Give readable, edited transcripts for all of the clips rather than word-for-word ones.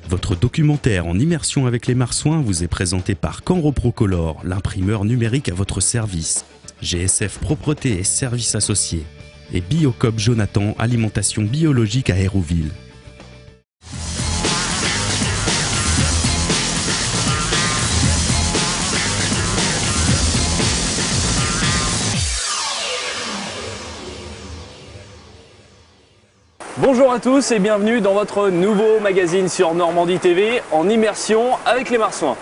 Votre documentaire en immersion avec les marsouins vous est présenté par Canro-Procolor, l'imprimeur numérique à votre service. GSF Propreté et Services Associés. Et Biocoop Jonathan, alimentation biologique à Hérouville. Bonjour à tous et bienvenue dans votre nouveau magazine sur Normandie TV en immersion avec les marsouins.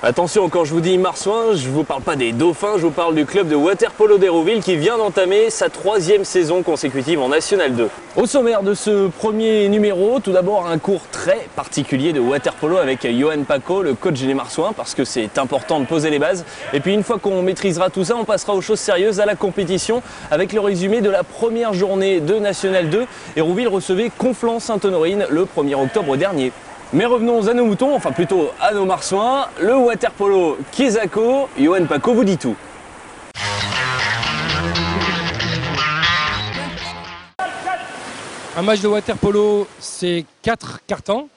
Attention, quand je vous dis marsouins, je ne vous parle pas des dauphins, je vous parle du club de water-polo d'Hérouville qui vient d'entamer sa 3e saison consécutive en National 2. Au sommaire de ce premier numéro, tout d'abord un cours très particulier de water-polo avec Johan Paco, le coach des marsouins, parce que c'est important de poser les bases. Et puis une fois qu'on maîtrisera tout ça, on passera aux choses sérieuses, à la compétition, avec le résumé de la première journée de National 2. Hérouville recevait Conflans-Sainte-Honorine le 1er octobre dernier. Mais revenons à nos moutons, enfin plutôt à nos marsouins. Le water-polo Kiesako, Johan Paco vous dit tout. Un match de water-polo, c'est 4 cartons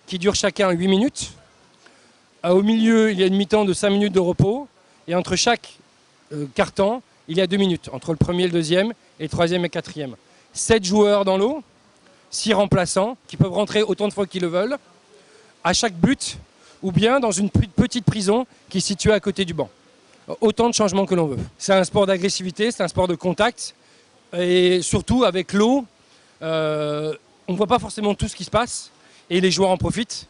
qui durent chacun 8 minutes. Au milieu, il y a une mi-temps de 5 minutes de repos. Et entre chaque carton, il y a 2 minutes, entre le premier et le deuxième, et le troisième et le quatrième. 7 joueurs dans l'eau, 6 remplaçants qui peuvent rentrer autant de fois qu'ils le veulent, à chaque but, ou bien dans une petite prison qui est située à côté du banc. Autant de changements que l'on veut. C'est un sport d'agressivité, c'est un sport de contact, et surtout avec l'eau, on ne voit pas forcément tout ce qui se passe, et les joueurs en profitent.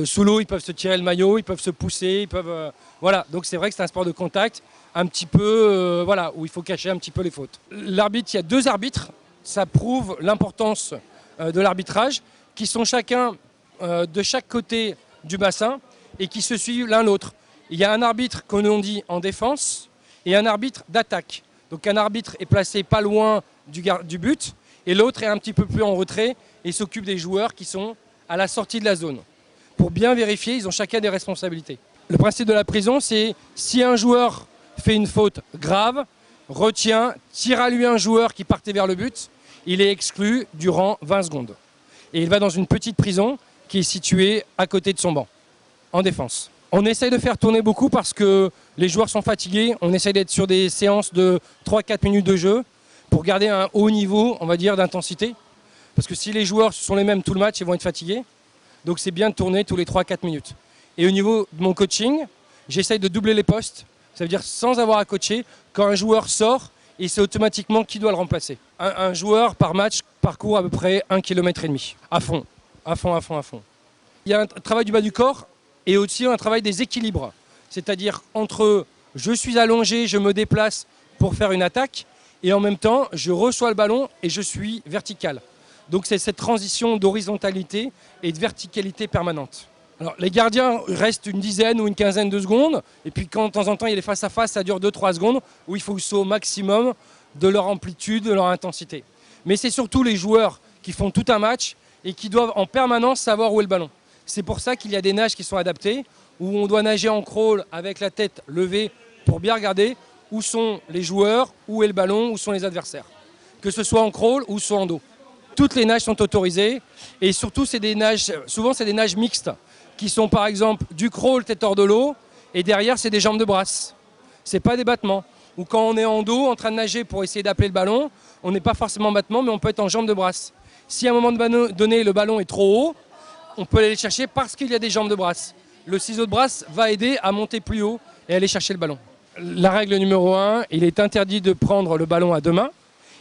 Sous l'eau, ils peuvent se tirer le maillot, ils peuvent se pousser, ils peuvent, voilà. Donc c'est vrai que c'est un sport de contact, un petit peu, voilà, où il faut cacher un petit peu les fautes. L'arbitre, il y a 2 arbitres, ça prouve l'importance de l'arbitrage, qui sont chacun de chaque côté du bassin et qui se suivent l'un l'autre. Il y a un arbitre qu'on dit en défense et un arbitre d'attaque. Donc un arbitre est placé pas loin du but et l'autre est un petit peu plus en retrait et s'occupe des joueurs qui sont à la sortie de la zone. Pour bien vérifier, ils ont chacun des responsabilités. Le principe de la prison, c'est si un joueur fait une faute grave, retient, tire à lui un joueur qui partait vers le but, il est exclu durant 20 secondes. Et il va dans une petite prison qui est située à côté de son banc, en défense. On essaye de faire tourner beaucoup parce que les joueurs sont fatigués. On essaye d'être sur des séances de 3-4 minutes de jeu pour garder un haut niveau, on va dire, d'intensité. Parce que si les joueurs sont les mêmes tout le match, ils vont être fatigués. Donc c'est bien de tourner tous les 3-4 minutes. Et au niveau de mon coaching, j'essaye de doubler les postes. Ça veut dire sans avoir à coacher, quand un joueur sort, il sait automatiquement qui doit le remplacer. Un joueur par match parcourt à peu près 1,5 km. À fond. À fond, à fond, à fond. Il y a un travail du bas du corps et aussi un travail des équilibres. C'est-à-dire entre je suis allongé, je me déplace pour faire une attaque et en même temps je reçois le ballon et je suis vertical. Donc c'est cette transition d'horizontalité et de verticalité permanente. Alors, les gardiens restent une dizaine ou une quinzaine de secondes et puis quand de temps en temps il y a des face à face, ça dure 2-3 secondes où il faut que ce soit au maximum de leur amplitude, de leur intensité. Mais c'est surtout les joueurs qui font tout un match et qui doivent en permanence savoir où est le ballon. C'est pour ça qu'il y a des nages qui sont adaptées, où on doit nager en crawl avec la tête levée pour bien regarder où sont les joueurs, où est le ballon, où sont les adversaires. Que ce soit en crawl ou soit en dos. Toutes les nages sont autorisées et surtout c'est des nages, souvent c'est des nages mixtes qui sont par exemple du crawl tête hors de l'eau et derrière c'est des jambes de brasse. C'est pas des battements. Ou quand on est en dos en train de nager pour essayer d'appeler le ballon, on n'est pas forcément en battement mais on peut être en jambes de brasse. Si à un moment donné, le ballon est trop haut, on peut aller le chercher parce qu'il y a des jambes de brasse. Le ciseau de brasse va aider à monter plus haut et aller chercher le ballon. La règle numéro 1, il est interdit de prendre le ballon à 2 mains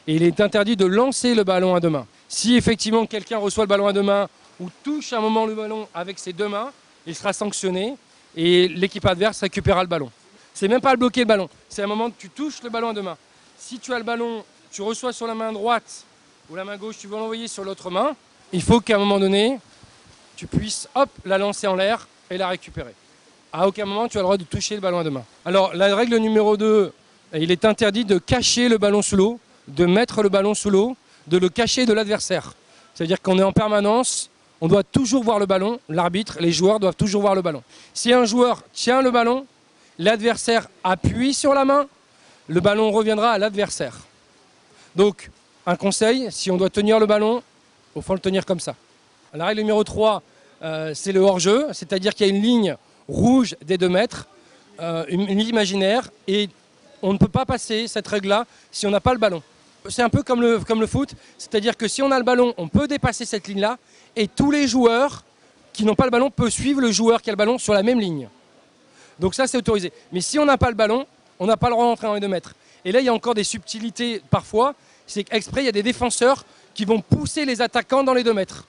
et il est interdit de lancer le ballon à 2 mains. Si effectivement quelqu'un reçoit le ballon à 2 mains ou touche à un moment le ballon avec ses 2 mains, il sera sanctionné et l'équipe adverse récupérera le ballon. C'est même pas le bloquer le ballon, c'est un moment où tu touches le ballon à 2 mains. Si tu as le ballon, tu reçois sur la main droite ou la main gauche, tu veux l'envoyer sur l'autre main, il faut qu'à un moment donné, tu puisses la lancer en l'air et la récupérer. À aucun moment, tu as le droit de toucher le ballon à 2 mains. Alors, la règle numéro 2, il est interdit de cacher le ballon sous l'eau, de mettre le ballon sous l'eau, de le cacher de l'adversaire. C'est-à-dire qu'on est en permanence, on doit toujours voir le ballon, l'arbitre, les joueurs doivent toujours voir le ballon. Si un joueur tient le ballon, l'adversaire appuie sur la main, le ballon reviendra à l'adversaire. Donc, un conseil, si on doit tenir le ballon, il faut le tenir comme ça. La règle numéro 3, c'est le hors-jeu, c'est-à-dire qu'il y a une ligne rouge des 2 mètres, une ligne imaginaire, et on ne peut pas passer cette règle-là si on n'a pas le ballon. C'est un peu comme le foot, c'est-à-dire que si on a le ballon, on peut dépasser cette ligne-là, et tous les joueurs qui n'ont pas le ballon peuvent suivre le joueur qui a le ballon sur la même ligne. Donc ça, c'est autorisé. Mais si on n'a pas le ballon, on n'a pas le droit d'entrer dans les 2 mètres. Et là, il y a encore des subtilités parfois, c'est qu'exprès, il y a des défenseurs qui vont pousser les attaquants dans les 2 mètres.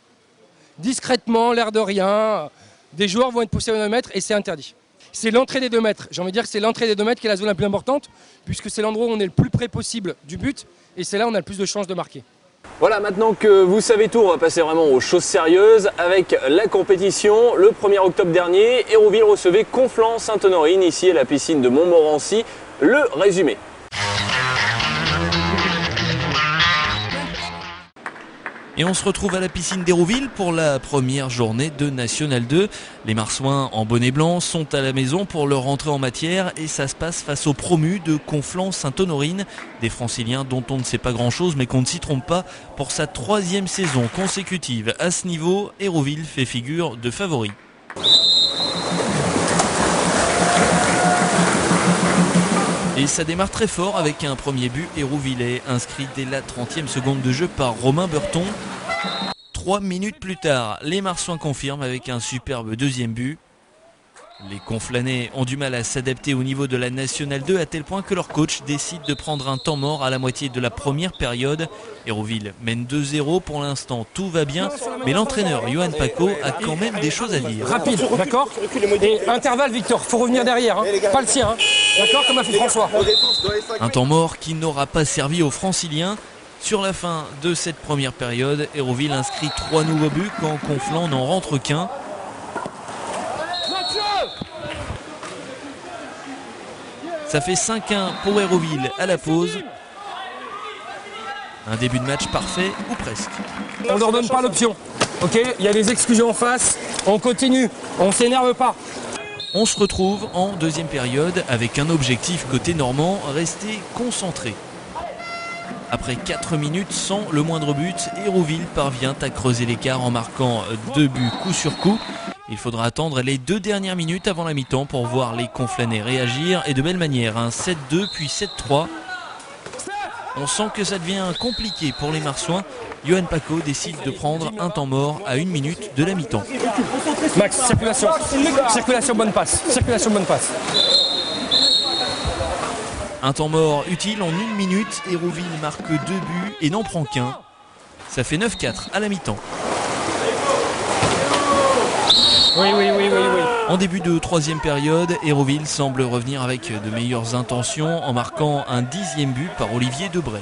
Discrètement, l'air de rien, des joueurs vont être poussés dans les 2 mètres et c'est interdit. C'est l'entrée des 2 mètres. J'ai envie de dire que c'est l'entrée des 2 mètres qui est la zone la plus importante, puisque c'est l'endroit où on est le plus près possible du but, et c'est là où on a le plus de chances de marquer. Voilà, maintenant que vous savez tout, on va passer vraiment aux choses sérieuses avec la compétition. Le 1er octobre dernier, Hérouville recevait Conflans-Sainte-Honorine, ici à la piscine de Montmorency. Le résumé. Et on se retrouve à la piscine d'Hérouville pour la première journée de National 2. Les Marsouins en bonnet blanc sont à la maison pour leur entrée en matière et ça se passe face aux promus de Conflans-Sainte-Honorine, des Franciliens dont on ne sait pas grand chose mais qu'on ne s'y trompe pas. Pour sa 3e saison consécutive à ce niveau, Hérouville fait figure de favori. Et ça démarre très fort avec un premier but hérouvillais inscrit dès la 30e seconde de jeu par Romain Beurton. 3 minutes plus tard, les Marsouins confirment avec un superbe 2e but. Les Conflanais ont du mal à s'adapter au niveau de la National 2 à tel point que leur coach décide de prendre un temps mort à la moitié de la première période. Hérouville mène 2-0, pour l'instant tout va bien, mais l'entraîneur Johan Paco a quand même des choses à dire. Rapide, d'accord? Et intervalle Victor, faut revenir derrière, hein. Pas le sien, hein. D'accord, comme a fait François. Un temps mort qui n'aura pas servi aux Franciliens. Sur la fin de cette première période, Hérouville inscrit 3 nouveaux buts quand Conflans n'en rentre qu'un. Ça fait 5-1 pour Hérouville à la pause. Un début de match parfait, ou presque. On ne leur donne pas l'option. Ok, il y a des exclusions en face, on continue, on ne s'énerve pas. On se retrouve en 2e période avec un objectif côté normand, rester concentré. Après 4 minutes sans le moindre but, Hérouville parvient à creuser l'écart en marquant 2 buts coup sur coup. Il faudra attendre les 2 dernières minutes avant la mi-temps pour voir les Conflanais réagir et de belle manière, un 7-2 puis 7-3. On sent que ça devient compliqué pour les Marsouins. Johan Paco décide de prendre un temps mort à 1 minute de la mi-temps. Max, circulation. Circulation, bonne passe. Circulation, bonne passe. Un temps mort utile en 1 minute. Hérouville marque 2 buts et n'en prend qu'un. Ça fait 9-4 à la mi-temps. Oui. En début de 3e période, Hérouville semble revenir avec de meilleures intentions en marquant un 10e but par Olivier Debray.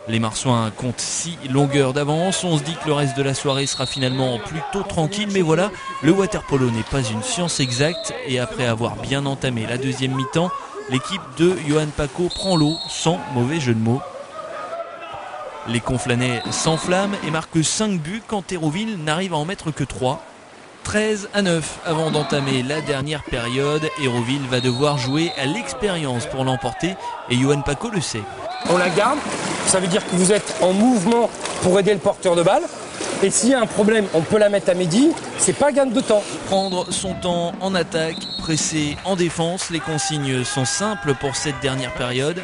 Les Marsouins comptent 6 longueurs d'avance. On se dit que le reste de la soirée sera finalement plutôt tranquille. Mais voilà, le water-polo n'est pas une science exacte. Et après avoir bien entamé la 2e mi-temps, l'équipe de Johan Paco prend l'eau sans mauvais jeu de mots. Les Conflanais s'enflamment et marquent 5 buts quand Hérouville n'arrive à en mettre que 3. 13-9 avant d'entamer la dernière période. Hérouville va devoir jouer à l'expérience pour l'emporter et Johan Paco le sait. On la garde, ça veut dire que vous êtes en mouvement pour aider le porteur de balle. Et s'il y a un problème, on peut la mettre à midi, c'est pas gain de temps. Prendre son temps en attaque, presser en défense, les consignes sont simples pour cette dernière période.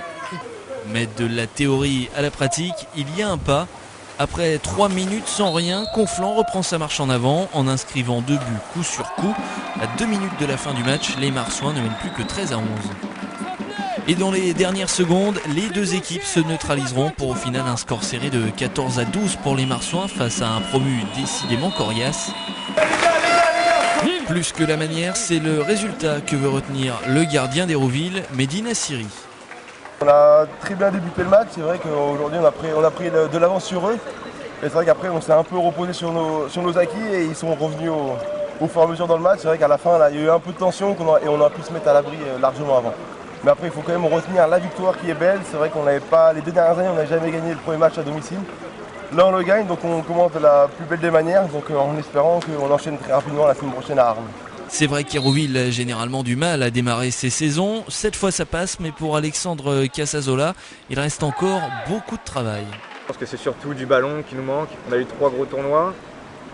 Mettre de la théorie à la pratique, il y a un pas. Après 3 minutes sans rien, Conflans reprend sa marche en avant en inscrivant 2 buts coup sur coup. À 2 minutes de la fin du match, les Marsouins ne mènent plus que 13-11. Et dans les dernières secondes, les 2 équipes se neutraliseront pour au final un score serré de 14-12 pour les Marsouins face à un promu décidément coriace. Plus que la manière, c'est le résultat que veut retenir le gardien d'Hérouville, Mehdi Nassiri. On a très bien débuté le match, c'est vrai qu'aujourd'hui on a pris de l'avance sur eux. Et c'est vrai qu'après on s'est un peu reposé sur nos acquis et ils sont revenus au fur et à mesure dans le match. C'est vrai qu'à la fin là, il y a eu un peu de tension et on a pu se mettre à l'abri largement avant. Mais après il faut quand même retenir la victoire qui est belle. C'est vrai qu'on n'avait pas, les 2 dernières années on n'a jamais gagné le premier match à domicile. Là on le gagne, donc on commence de la plus belle des manières, donc en espérant qu'on enchaîne très rapidement la semaine prochaine à Arles. C'est vrai qu'Hérouville a généralement du mal à démarrer ses saisons. Cette fois ça passe, mais pour Alexandre Casasola, il reste encore beaucoup de travail. Je pense que c'est surtout du ballon qui nous manque. On a eu 3 gros tournois.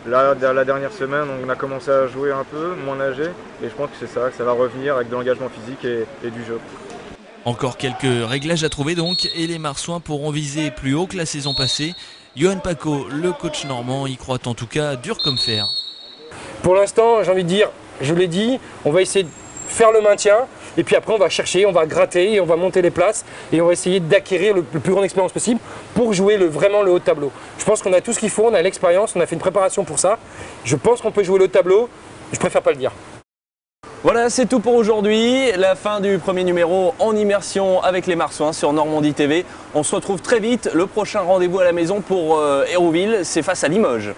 Là, la dernière semaine, on a commencé à jouer un peu, moins nager, et je pense que c'est ça, que ça va revenir avec de l'engagement physique et du jeu. Encore quelques réglages à trouver donc, et les Marsouins pourront viser plus haut que la saison passée. Johan Paco, le coach normand, y croit en tout cas dur comme fer. Pour l'instant, j'ai envie de dire, je l'ai dit, on va essayer de faire le maintien, et puis après on va chercher, on va gratter, et on va monter les places, et on va essayer d'acquérir le plus grande expérience possible pour jouer vraiment le haut de tableau. Je pense qu'on a tout ce qu'il faut, on a l'expérience, on a fait une préparation pour ça. Je pense qu'on peut jouer le haut de tableau, je préfère pas le dire. Voilà, c'est tout pour aujourd'hui. La fin du premier numéro en immersion avec les Marsouins sur Normandie TV. On se retrouve très vite. Le prochain rendez-vous à la maison pour Hérouville, c'est face à Limoges.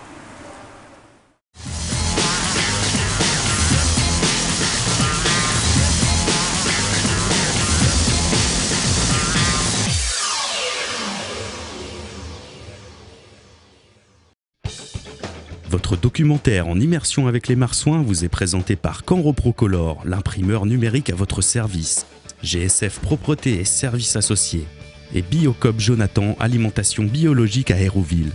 Votre documentaire en immersion avec les Marsouins vous est présenté par Canro-Procolor, l'imprimeur numérique à votre service, GSF Propreté et Services Associés, et Biocoop Jonathan, alimentation biologique à Hérouville.